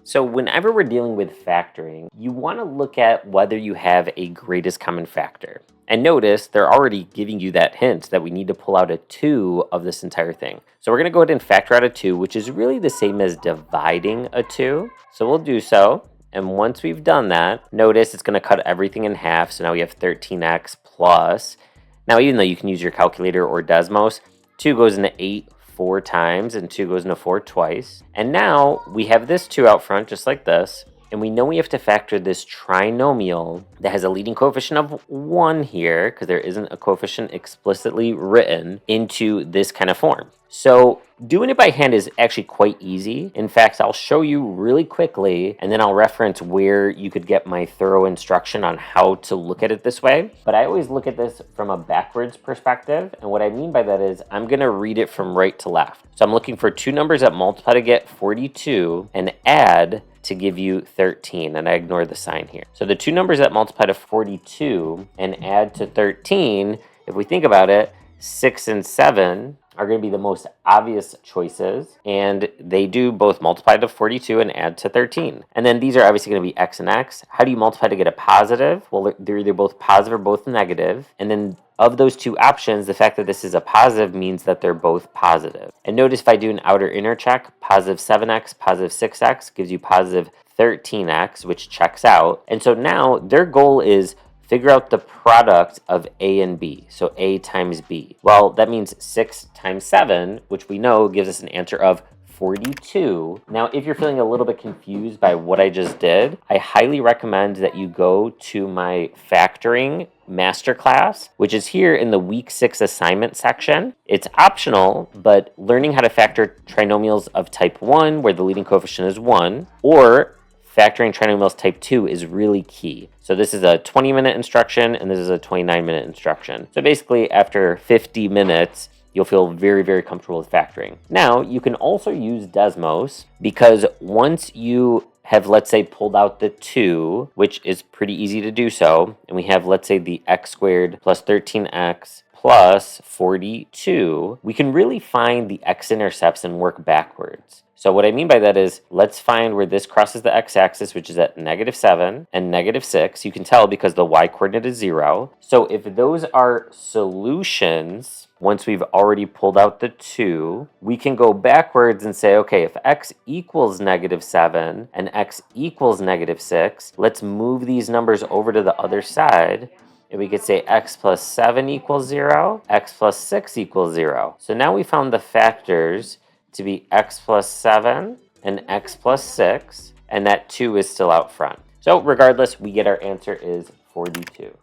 So whenever we're dealing with factoring, you want to look at whether you have a greatest common factor. And notice they're already giving you that hint that we need to pull out a 2 of this entire thing. So we're going to go ahead and factor out a 2, which is really the same as dividing a 2. So we'll do so. And once we've done that, notice it's going to cut everything in half. So now we have 13x plus. Now, even though you can use your calculator or Desmos, 2 goes into 8 4 times and 2 goes into 4 twice. And now we have this 2 out front just like this. And we know we have to factor this trinomial that has a leading coefficient of 1 here, because there isn't a coefficient explicitly written, into this kind of form. So doing it by hand is actually quite easy. In fact, I'll show you really quickly, and then I'll reference where you could get my thorough instruction on how to look at it this way. But I always look at this from a backwards perspective. And what I mean by that is I'm going to read it from right to left. So I'm looking for two numbers that multiply to get 42 and add to give you 13, and I ignore the sign here. So the two numbers that multiply to 42 and add to 13, if we think about it, 6 and 7 are going to be the most obvious choices, and they do both multiply to 42 and add to 13. And then these are obviously going to be x and x. How do you multiply to get a positive? Well, they're either both positive or both negative. And then of those two options, the fact that this is a positive means that they're both positive. And notice if I do an outer inner check, positive 7x, positive 6x gives you positive 13x, which checks out. And so now their goal is figure out the product of A and B, so A times B. Well, that means 6 times 7, which we know gives us an answer of 42. Now, if you're feeling a little bit confused by what I just did, I highly recommend that you go to my factoring masterclass, which is here in the week 6 assignment section. It's optional, but learning how to factor trinomials of type 1, where the leading coefficient is 1, or factoring trinomials type 2 is really key. So this is a 20-minute instruction, and this is a 29-minute instruction. So basically, after 50 minutes, you'll feel very, very comfortable with factoring. Now, you can also use Desmos, because once you have, let's say, pulled out the 2, which is pretty easy to do so, and we have, let's say, the x squared plus 13x plus 42, we can really find the x-intercepts and work backwards. So what I mean by that is, let's find where this crosses the x-axis, which is at -7 and -6. You can tell because the y-coordinate is 0. So if those are solutions, once we've already pulled out the 2, we can go backwards and say, okay, if x equals -7 and x equals -6, let's move these numbers over to the other side. And we could say x plus 7 equals 0, x plus 6 equals 0. So now we found the factors to be x plus 7 and x plus 6, and that 2 is still out front. So regardless, we get our answer is 42.